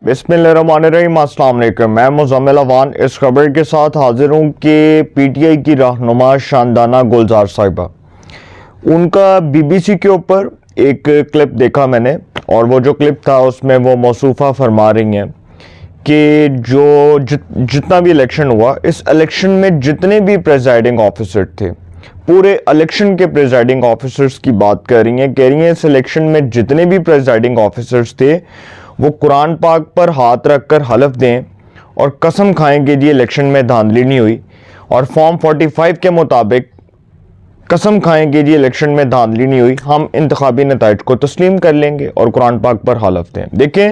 बिस्मिल्लाहिर्रहमानिर्रहीम, अस्सलाम वालेकुम। मैं मुज़म्मिल अवान इस खबर के साथ हाजिर हूँ कि पीटीआई की रहनुमा शानदाना गुलजार साहिबा, उनका बीबीसी के ऊपर एक क्लिप देखा मैंने, और वो जो क्लिप था उसमें वो मौसूफ़ा फरमा रही हैं कि जितना भी इलेक्शन हुआ, इस इलेक्शन में जितने भी प्रेजाइडिंग ऑफिसर थे, पूरे इलेक्शन के प्रेजाइडिंग ऑफिसर्स की बात कर रही हैं। कह रही हैं इस इलेक्शन में जितने भी प्रेजाइडिंग ऑफिसर्स थे वो कुरान पाक पर हाथ रखकर हलफ दें और कसम खाएं कि जी इलेक्शन में धांधली नहीं हुई, और फॉर्म 45 के मुताबिक कसम खाएं कि जी इलेक्शन में धांधली नहीं हुई, हम इंतखाबी नताइज को तस्लीम कर लेंगे और कुरान पाक पर हलफ दें। देखें,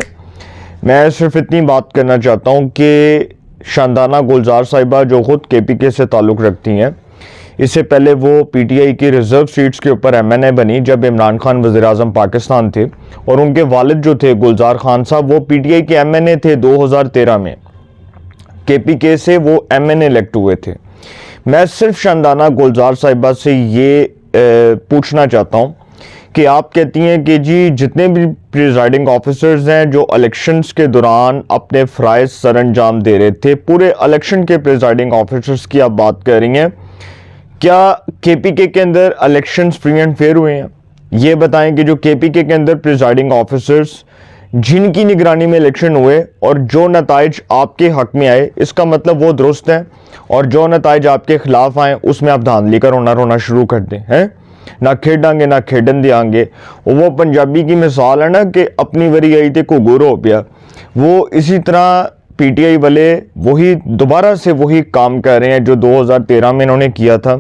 मैं सिर्फ इतनी बात करना चाहता हूँ कि शानदाना गुलजार साहिबा जो ख़ुद KPK से ताल्लुक़ रखती हैं, इससे पहले वो पीटीआई की रिजर्व सीट्स के ऊपर MNA बनी जब इमरान खान वज़ीर-ए-आज़म पाकिस्तान थे, और उनके वालिद जो थे गुलजार खान साहब, वो पीटीआई के MNA थे। 2013 में KPK से वो MNA इलेक्ट हुए थे। मैं सिर्फ शानदाना गुलजार साहिबा से ये पूछना चाहता हूँ कि आप कहती हैं कि जी जितने भी प्रिजाइडिंग ऑफिसर्स हैं जो इलेक्शंस के दौरान अपने फ़राइज़ सर अंजाम दे रहे थे, पूरे इलेक्शन के प्रिजाइडिंग ऑफिसर्स की आप बात कर रही हैं, क्या KPK के अंदर इलेक्शंस फ्री एंड फेयर हुए हैं? ये बताएं कि जो KPK के अंदर प्रिजाइडिंग ऑफिसर्स जिनकी निगरानी में इलेक्शन हुए और जो नताइज आपके हक में आए, इसका मतलब वो दुरुस्त हैं, और जो नताइज आपके खिलाफ आए उसमें आप धांधली का रोना शुरू कर दें, हैं ना खेडांगे ना खेडन देंगे। वो पंजाबी की मिसाल है ना कि अपनी वरी आई थे को गुर हो गया। वो इसी तरह पीटीआई वाले वही दोबारा से वही काम कर रहे हैं जो 2013 में इन्होंने किया था,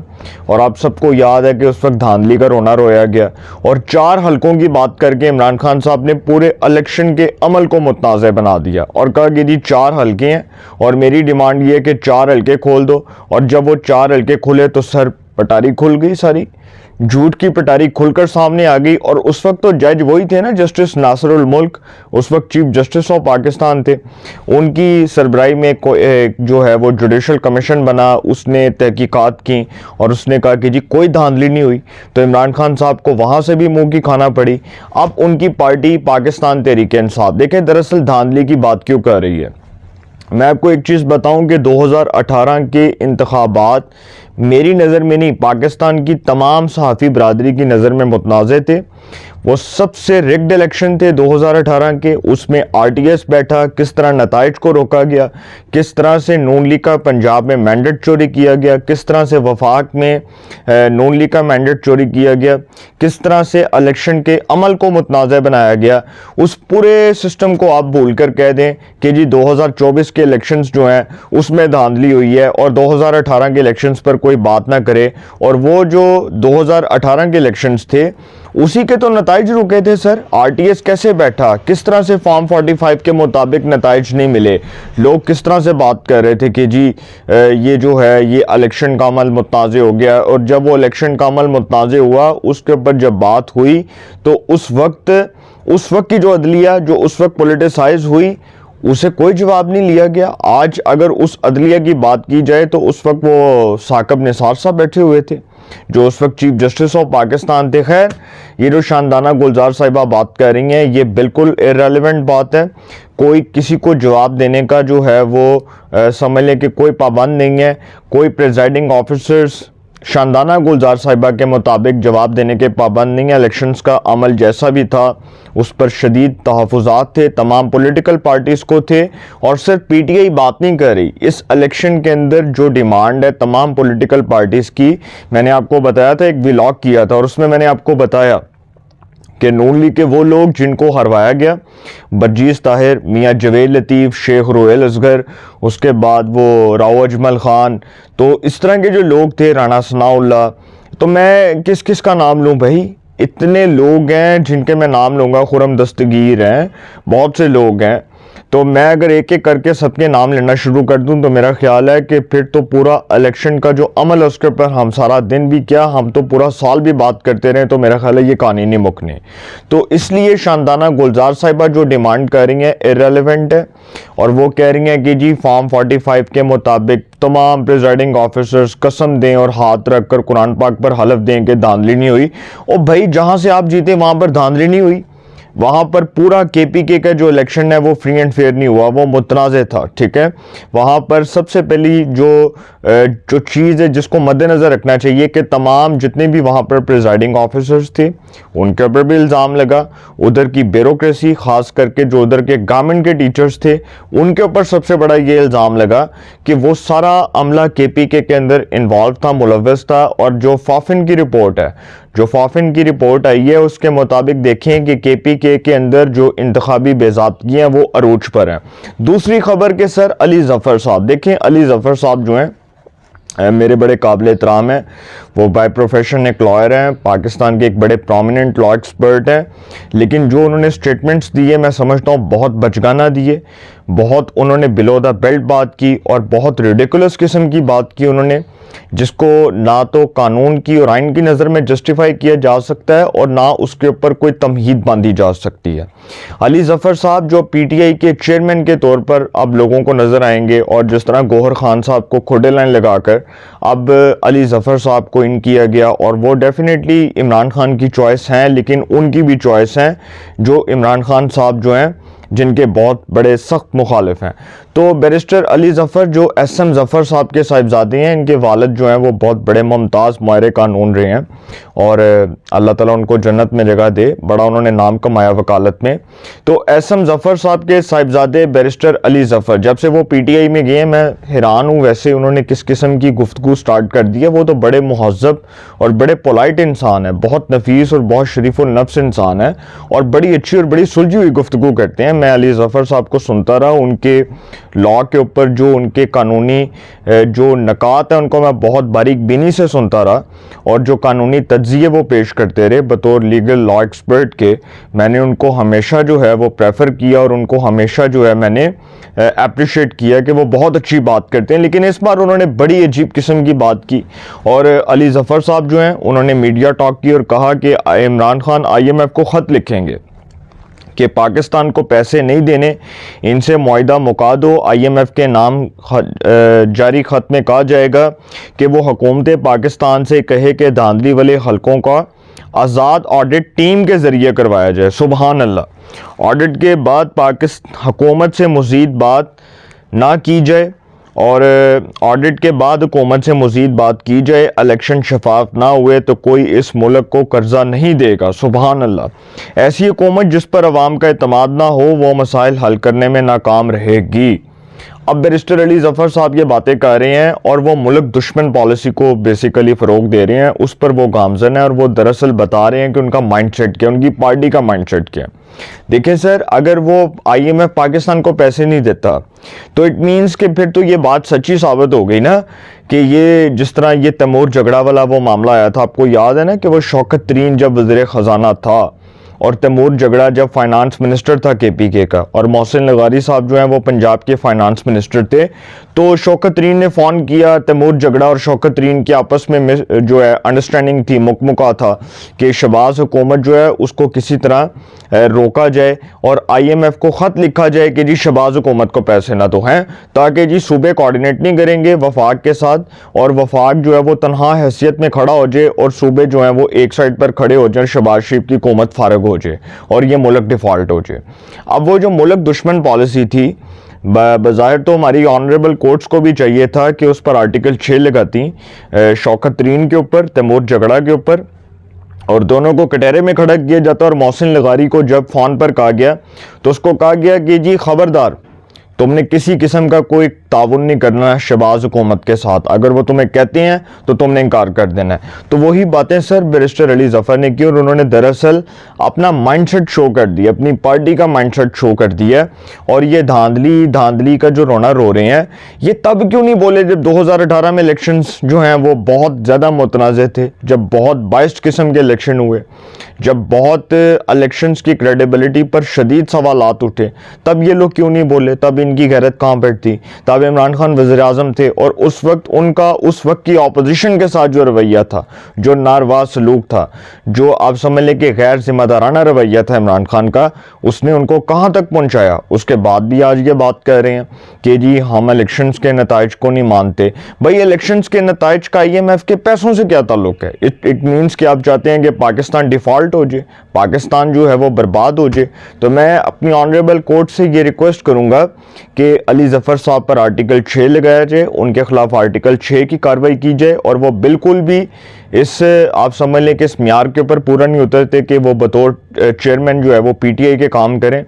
और आप सबको याद है कि उस वक्त धांधली का रोना रोया गया, और 4 हलकों की बात करके इमरान खान साहब ने पूरे इलेक्शन के अमल को मुतनाज़ बना दिया और कहा कि जी 4 हलके हैं और मेरी डिमांड ये है कि 4 हलके खोल दो। और जब वो 4 हलके खुले तो सर पटारी खुल गई, सारी झूठ की पटारी खुलकर सामने आ गई। और उस वक्त तो जज वही थे ना, जस्टिस नासिरुल मुल्क, उस वक्त चीफ जस्टिस ऑफ पाकिस्तान थे। उनकी सरबराही में जो है वो जुडिशल कमीशन बना, उसने तहकीकात की और उसने कहा कि जी कोई धांधली नहीं हुई। तो इमरान खान साहब को वहाँ से भी मुँह की खाना पड़ी। अब उनकी पार्टी पाकिस्तान तहरीक-ए-इंसाफ, देखें दरअसल धांधली की बात क्यों कर रही है। मैं आपको एक चीज़ बताऊं कि 2018 के इंतखाबात मेरी नज़र में नहीं, पाकिस्तान की तमाम सहाफ़ी बरादरी की नज़र में मुतनाज़े थे। वो सबसे रिग्ड इलेक्शन थे 2018 के। उसमें RTS बैठा, किस तरह नताइज को रोका गया, किस तरह से नून लीग का पंजाब में मैंडेट चोरी किया गया, किस तरह से वफाक में नून लीग का मैंडेट चोरी किया गया, किस तरह से इलेक्शन के अमल को मुतनाज़ बनाया गया। उस पूरे सिस्टम को आप भूल कर कह दें कि जी 2024 के इलेक्शंस जो हैं उसमें धांधली हुई है और 2018 के इलेक्शंस पर कोई बात ना करे। और वो जो 2018 के इलेक्शंस थे उसी के तो नताइज रुके थे सर। RTS कैसे बैठा, किस तरह से फॉर्म 45 के मुताबिक नताइज नहीं मिले, लोग किस तरह से बात कर रहे थे कि जी ये जो है ये इलेक्शन का अमल मुतनाज़ हो गया। और जब वो इलेक्शन का अमल मुतनाज़ हुआ, उसके ऊपर जब बात हुई तो उस वक्त की जो अदलिया जो उस वक्त पोलिटिसाइज हुई, उसे कोई जवाब नहीं लिया गया। आज अगर उस अदलिया की बात की जाए तो उस वक्त वो साकिब निसार साहब बैठे हुए थे जो उस वक्त चीफ जस्टिस ऑफ पाकिस्तान थे। खैर, ये जो शानदाना गुलजार साहिबा बात कर रही हैं ये बिल्कुल इररेलेवेंट बात है। कोई किसी को जवाब देने का जो है वो समझ लें कि कोई पाबंद नहीं है। कोई प्रेजाइडिंग ऑफिसर्स शानदाना गुलजार साहिबा के मुताबिक जवाब देने के पाबंद नहीं है। इलेक्शंस का अमल जैसा भी था उस पर शदीद तहफ़्फ़ुज़ात थे, तमाम पॉलिटिकल पार्टीज़ को थे, और सिर्फ पीटीआई बात नहीं कर रही। इस इलेक्शन के अंदर जो डिमांड है तमाम पॉलिटिकल पार्टीज़ की, मैंने आपको बताया था, एक व्लॉग किया था और उसमें मैंने आपको बताया कि नून लीग के वो लोग जिनको हरवाया गया, बर्जीस ताहिर, मियाँ जवेद लतीफ़, शेख रोयल असगर, उसके बाद वो राव अजमल ख़ान, तो इस तरह के जो लोग थे, राना सनाउल्लाह, तो मैं किस किस का नाम लूँ भाई, इतने लोग हैं जिनके मैं नाम लूँगा, खुरम दस्तगीर हैं, बहुत से लोग हैं। तो मैं अगर एक एक करके सबके नाम लेना शुरू कर दूं तो मेरा ख्याल है कि फिर तो पूरा इलेक्शन का जो अमल है उसके ऊपर हम सारा दिन भी क्या, हम तो पूरा साल भी बात करते रहें तो मेरा ख्याल है ये कहानी नहीं मुकने। तो इसलिए शानदाना गुलजार साहिबा जो डिमांड कर रही हैं इररेलेवेंट है, और वो कह रही हैं कि जी फॉर्म 45 के मुताबिक तमाम प्रिजाइडिंग ऑफिसर्स कसम दें और हाथ रखकर कुरान पाक पर हलफ दें कि धांधली नहीं हुई। और भाई जहाँ से आप जीते वहाँ पर धांधली नहीं हुई। वहाँ पर पूरा KPK का जो इलेक्शन है वो फ्री एंड फेयर नहीं हुआ, वो मुतनाज़ था, ठीक है। वहाँ पर सबसे पहली जो चीज़ है जिसको मद्देनज़र रखना चाहिए कि तमाम जितने भी वहाँ पर प्रिजाइडिंग ऑफिसर्स थे उनके ऊपर भी इल्ज़ाम लगा, उधर की ब्यूरोक्रेसी ख़ास करके जो उधर के गवर्नमेंट के टीचर्स थे उनके ऊपर सबसे बड़ा ये इल्ज़ाम लगा कि वो सारा अमला KPK के अंदर इन्वॉल्व था, मुलव्वस था। और जो फाफिन की रिपोर्ट है, जो फाफिन की रिपोर्ट आई है उसके मुताबिक देखें कि KPK के अंदर जो इंतखाबी बेज़ाब्तियाँ वो अरूज पर हैं। दूसरी खबर के सर अली ज़फ़र साहब, देखें अली ज़फ़र साहब जो हैं मेरे बड़े काबिल एहतराम हैं, वो बाय प्रोफेशन एक लॉयर हैं, पाकिस्तान के एक बड़े प्रोमिनेंट लॉ एक्सपर्ट हैं, लेकिन जो उन्होंने स्टेटमेंट्स दिए मैं समझता हूँ बहुत बचगाना दिए, बहुत उन्होंने बिलो द बेल्ट बात की और बहुत रिडिकुलस किस्म की बात की उन्होंने, जिसको ना तो कानून की और आइन की नज़र में जस्टिफाई किया जा सकता है और ना उसके ऊपर कोई तमहीद बांधी जा सकती है। अली ज़फ़र साहब जो PTI के चेयरमैन के तौर पर अब लोगों को नज़र आएंगे और जिस तरह गौहर खान साहब को खोडे लाइन लगाकर अब अली ज़फ़र साहब को इन किया गया, और वो डेफिनेटली इमरान खान की चॉइस हैं, लेकिन उनकी भी चॉइस हैं जो इमरान खान साहब जो हैं जिनके बहुत बड़े सख्त मुखालिफ हैं। तो बैरिस्टर अली ज़फ़र जो SM ज़फ़र साहब के साहिबजादे हैं, इनके वालिद जो हैं वो बहुत बड़े मुमताज़ माहिर कानून रहे हैं और अल्लाह ताला उनको जन्नत में जगह दे, बड़ा उन्होंने नाम कमाया वकालत में। तो SM ज़फ़र साहब के साहिबजादे बैरिस्टर अली ज़फ़र जब से वो PTI में गए मैं हैरान हूँ वैसे उन्होंने किस किस्म की गुफ्तगू स्टार्ट कर दी है। वो तो बड़े मुहज़्ज़ब और बड़े पोलाइट इंसान है, बहुत नफीस और बहुत शरीफुल नफ्स इंसान है और बड़ी अच्छी और बड़ी सुलझी हुई गुफ्तगू करते हैं। मैं अली ज़फ़र साहब को सुनता रहा, उनके लॉ के ऊपर जो उनके कानूनी जो नकात है उनको मैं बहुत बारीक बीनी से सुनता रहा और जो कानूनी तज्ज़िये वो पेश करते रहे बतौर लीगल लॉ एक्सपर्ट के, मैंने उनको हमेशा जो है वो प्रेफर किया और उनको हमेशा जो है मैंने अप्रिशिएट किया कि वो बहुत अच्छी बात करते हैं। लेकिन इस बार उन्होंने बड़ी अजीब किस्म की बात की और अली ज़फ़र साहब जो हैं उन्होंने मीडिया टॉक की और कहा कि इमरान खान IMF को ख़त लिखेंगे कि पाकिस्तान को पैसे नहीं देने, इनसे मुआहिदा मुका दो। IMF के नाम जारी ख़त में कहा जाएगा कि वो हुकूमत पाकिस्तान से कहे कि धांधली वाले हलकों का आज़ाद ऑडिट टीम के ज़रिए करवाया जाए। सुबहान अल्लाह। ऑडिट के बाद हुकूमत से मज़ीद बात ना की जाए और ऑडिट के बाद हुकूमत से मज़ीद बात की जाए, इलेक्शन शफाफ ना हुए तो कोई इस मुल्क को कर्जा नहीं देगा। सुबहान अल्लाह। ऐसी हुकूमत जिस पर अवाम का एतमाद ना हो वो मसाइल हल करने में नाकाम रहेगी। अब बैरिस्टर अली ज़फ़र साहब ये बातें कर रहे हैं और वो मुल्क दुश्मन पॉलिसी को बेसिकली फ़रोग दे रहे हैं, उस पर वो गामज़न है और वो दरअसल बता रहे हैं कि उनका माइंडसेट क्या है, उनकी पार्टी का माइंडसेट क्या है। देखिए सर, अगर वो IMF पाकिस्तान को पैसे नहीं देता तो इट मीन्स कि फिर तो ये बात सच्ची साबित हो गई ना कि ये जिस तरह ये तैमूर झगड़ा वाला वो मामला आया था, आपको याद है ना कि वो शौकत तरीन जब वज़ीर ख़जाना था और तैमूर झगड़ा जब फाइनेंस मिनिस्टर था KPK का और मोहसिन लगारी साहब जो हैं वो पंजाब के फाइनेंस मिनिस्टर थे, तो शौकत तरीन ने फ़ोन किया, तैमूर झगड़ा और शौकत तरीन की आपस में जो है अंडरस्टैंडिंग थी, मुकमुका था कि शहबाज हुकूमत जो है उसको किसी तरह रोका जाए और IMF को ख़त लिखा जाए कि जी शहबाज हुकूमत को पैसे ना तो हैं, ताकि जी सूबे कोऑर्डिनेट नहीं करेंगे वफाक के साथ और वफाक जो है वो तनहा हैसियत में खड़ा हो जाए और सूबे जो हैं वो एक साइड पर खड़े हो जाए, शहबाज शरीफ की हुकूमत फारग हो जाए और ये मुल्क डिफ़ॉल्ट हो जाए। अब वो जो मुल्क दुश्मन पॉलिसी थी बज़ाहिर तो हमारी ऑनरेबल कोर्ट्स को भी चाहिए था कि उस पर आर्टिकल 6 लगाती शौकत तरीन के ऊपर, तैमूर झगड़ा के ऊपर, और दोनों को कटहरे में खड़ा किया जाता। और मोहसिन लगारी को जब फ़ोन पर कहा गया तो उसको कहा गया कि जी खबरदार, तुमने किसी किस्म का कोई ताउन नहीं करना है शहबाज हुकूमत के साथ, अगर वो तुम्हें कहते हैं तो तुमने इनकार कर देना है। तो वही बातें सर बैरिस्टर अली ज़फ़र ने की और उन्होंने दरअसल अपना माइंडसेट शो कर दिया, अपनी पार्टी का माइंडसेट शो कर दिया। और ये धांधली का जो रोना रो रहे हैं, ये तब क्यों नहीं बोले जब 2018 में इलेक्शंस जो हैं वो बहुत ज़्यादा मुतनाज़ थे, जब बहुत बाइस्ड किस्म के इलेक्शन हुए, जब बहुत इलेक्शंस की क्रेडिबिलिटी पर शदीद सवालात उठे, तब ये लोग क्यों नहीं बोले? तब इनकी गैरत कहाँ पर थी? तब जनाब इमरान खान वज़ीर आज़म थे और उस वक्त उनका उस वक्त की अपोजिशन के साथ जो रवैया था, जो नारवा सलूक था, जो आप समझ लें कि गैर जिम्मेदाराना रवैया था इमरान खान का, उसने उनको कहाँ तक पहुँचाया। उसके बाद भी आज ये बात कह रहे हैं कि जी हम इलेक्शंस के नताइज को नहीं मानते। भाई इलेक्शंस के नताइज का IMF के पैसों से क्या ताल्लुक है? इट मीन्स कि आप चाहते हैं कि पाकिस्तान डिफ़ॉल्ट हो जाए, पाकिस्तान जो है वो बर्बाद हो जाए। तो मैं अपनी ऑनरेबल कोर्ट से ये रिक्वेस्ट करूँगा कि अली ज़फ़र साहब पर आर्टिकल 6 लगाया जाए, उनके खिलाफ आर्टिकल 6 की कार्रवाई की जाए और वो बिल्कुल भी इस आप समझ लें कि इस म्यार के ऊपर पूरा नहीं उतरते कि वो बतौर चेयरमैन जो है वो PTI के काम करें।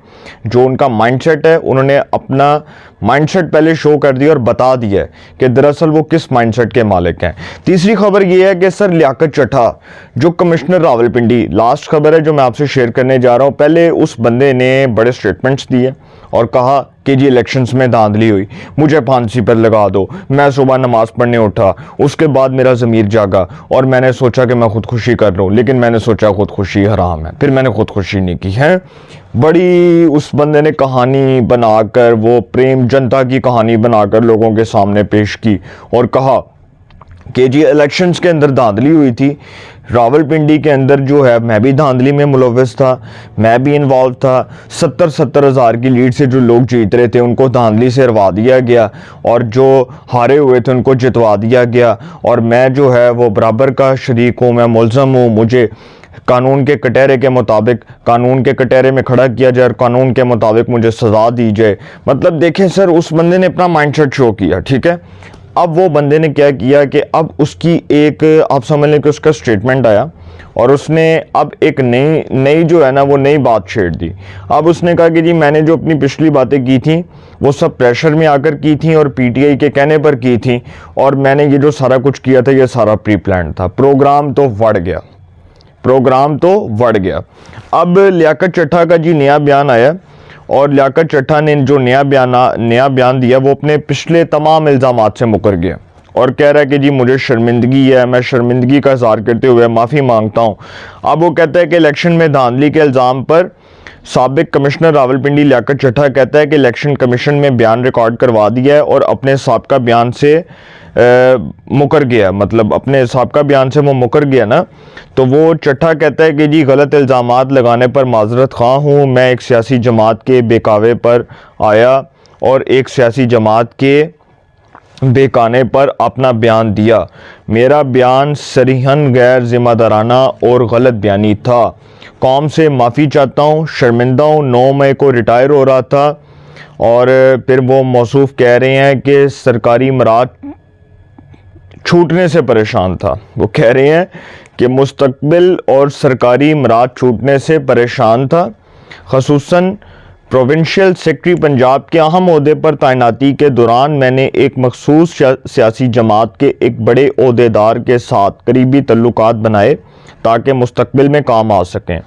जो उनका माइंडसेट है, उन्होंने अपना माइंडसेट पहले शो कर दिया और बता दिया है कि दरअसल वो किस माइंडसेट के मालिक हैं। तीसरी खबर ये है कि सर लियाकत चड्ढा जो कमिश्नर रावलपिंडी, लास्ट खबर है जो मैं आपसे शेयर करने जा रहा हूँ। पहले उस बंदे ने बड़े स्टेटमेंट्स दिए और कहा कि जी इलेक्शंस में धांधली हुई, मुझे फांसी पर लगा दो, मैं सुबह नमाज पढ़ने उठा, उसके बाद मेरा ज़मीर जागा और मैंने सोचा कि मैं खुदकुशी कर लूँ, लेकिन मैंने सोचा खुदकुशी हराम है, फिर मैंने खुदकुशी नहीं की है। बड़ी उस बंदे ने कहानी बनाकर, वो प्रेम जनता की कहानी बनाकर लोगों के सामने पेश की और कहा कि जी इलेक्शंस के अंदर धांधली हुई थी। रावलपिंडी के अंदर जो है मैं भी धांधली में मुलव्वस था, मैं भी इन्वॉल्व था। 70-70 हज़ार की लीड से जो लोग जीत रहे थे उनको धांधली से हरवा दिया गया और जो हारे हुए थे उनको जितवा दिया गया और मैं जो है वो बराबर का शरीक हूँ, मैं मुल्ज़म हूँ। मुझे कानून के कटहरे के मुताबिक, कानून के कटहरे में खड़ा किया जाए और कानून के मुताबिक मुझे सज़ा दी जाए। मतलब देखें सर, उस बंदे ने अपना माइंडसेट शो किया, ठीक है। अब वो बंदे ने क्या किया कि अब उसकी एक आप समझ लें कि उसका स्टेटमेंट आया और उसने अब एक नई जो है ना वो नई बात छेड़ दी। अब उसने कहा कि जी मैंने जो अपनी पिछली बातें की थी वो सब प्रेशर में आकर की थी और PTI के कहने पर की थी और मैंने ये जो सारा कुछ किया था ये सारा प्री प्लान था। प्रोग्राम तो बढ़ गया, प्रोग्राम तो बढ़ गया। अब लियाकत चड्ढा का जी नया बयान आया और लियाकत चड्ढा ने जो नया बयान दिया वो अपने पिछले तमाम इल्ज़ामात से मुकर गया और कह रहा है कि जी मुझे शर्मिंदगी है, मैं शर्मिंदगी का इज़हार करते हुए माफ़ी मांगता हूँ। अब वो कहता है कि इलेक्शन में धांधली के इल्ज़ाम पर साबिक कमिश्नर रावलपिंडी लियाकत चड्ढा कहता है कि इलेक्शन कमीशन में बयान रिकॉर्ड करवा दिया है और अपने साबिका बयान से मुकर गया, मतलब अपने साबिका बयान से वो मुकर गया ना। तो वो चड्ढा कहता है कि जी गलत इल्ज़ामात लगाने पर माजरत ख़्वाह हूँ, मैं एक सियासी जमात के बेकावे पर आया और एक सियासी जमात के बेकाने पर अपना बयान दिया। मेरा बयान सरीहन गैर जिम्मेदाराना और गलत बयानी था। कौम से माफ़ी चाहता हूँ, शर्मिंदा हूँ। 9 मई को रिटायर हो रहा था और फिर वो मौसूफ कह रहे हैं कि सरकारी मराद छूटने से परेशान था। वो कह रहे हैं कि मुस्तकबिल और सरकारी मराद छूटने से परेशान था। ख़ुसूसन प्रोविंशियल सेक्रेटरी पंजाब के अहम ओहदे पर तैनाती के दौरान मैंने एक मखसूस सियासी जमात के एक बड़े ओहदेदार के साथ करीबी तल्लुकात बनाए ताकि मुस्तकबिल में काम आ सकें।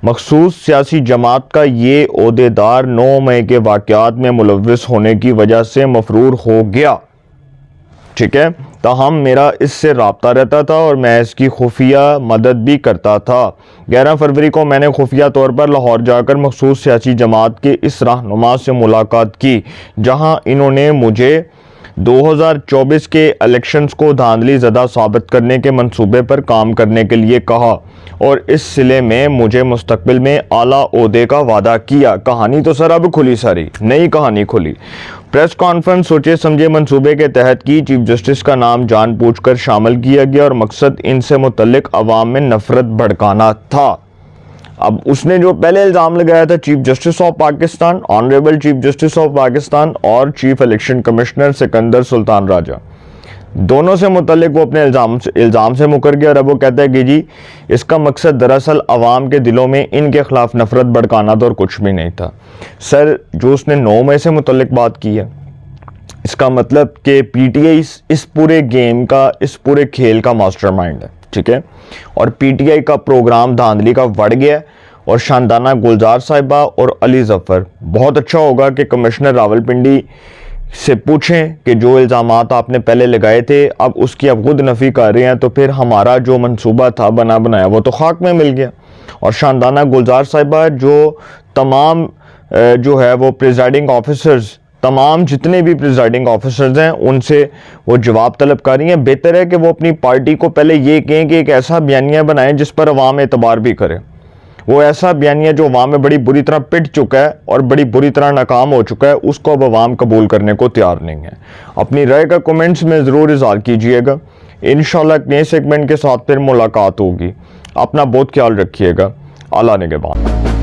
मखसूस सियासी जमात का ये ओहदेदार 9 मई के वाक़यात में मुलव्वस होने की वजह से मफरूर हो गया, ठीक है। ताहम मेरा इससे रब्ता रहता था और मैं इसकी खुफिया मदद भी करता था। 11 फरवरी को मैंने खुफिया तौर पर लाहौर जाकर मखसूस सियासी जमात के इस रहनुमा से मुलाकात की, जहां इन्होंने मुझे 2024 के इलेक्शंस को धांधली ज़दा साबित करने के मंसूबे पर काम करने के लिए कहा और इस सिले में मुझे मुस्तकबिल में आला ओहदे का वादा किया। कहानी तो सर अब खुली, सारी नई कहानी खुली। प्रेस कॉन्फ्रेंस सोचे समझे मंसूबे के तहत की। चीफ जस्टिस का नाम जानबूझकर शामिल किया गया और मकसद इनसे मुतल्लिक अवाम में नफरत भड़काना था। अब उसने जो पहले इल्ज़ाम लगाया था chief justice of Pakistan, honourable chief justice of Pakistan और chief election commissioner Sikandar Sultan Raja, दोनों से मुतल्लिक वो अपने इल्ज़ाम से मुकर गया और अब वो कहता है कि जी इसका मकसद दरअसल अवाम के दिलों में इनके खिलाफ नफरत भड़काना था और कुछ भी नहीं था। सर जो उसने 9 मई से मुतल्लिक बात की है, इसका मतलब कि PTI इस पूरे गेम का, इस पूरे खेल का मास्टरमाइंड है, ठीक है। और PTI का प्रोग्राम धांधली का बढ़ गया और शानदाना गुलजार साहिबा और अली ज़फ़र, बहुत अच्छा होगा कि कमिश्नर रावलपिंडी से पूछें कि जो इल्ज़ामात आपने पहले लगाए थे अब उसकी आप खुद नफ़ी कर रहे हैं, तो फिर हमारा जो मंसूबा था बना बनाया वो तो खाक में मिल गया। और शानदाना गुलजार साहिबा जो तमाम जो है वो प्रिजाइडिंग ऑफिसर्स तमाम जितने भी प्रिजाइडिंग ऑफिसर्स हैं उनसे वो जवाब तलब कर रही हैं। बेहतर है कि वो अपनी पार्टी को पहले ये कहें कि एक ऐसा बयानिया बनाएं जिस पर अवाम एतबार भी करे। वो ऐसा बयानिया जो अवाम में बड़ी बुरी तरह पिट चुका है और बड़ी बुरी तरह नाकाम हो चुका है, उसको अब अवाम कबूल करने को तैयार नहीं है। अपनी राय का कमेंट्स में ज़रूर इज़हार कीजिएगा। इंशाल्लाह एक नए सेगमेंट के साथ फिर मुलाकात होगी। अपना बहुत ख्याल रखिएगा। अल्लाह निगहबान।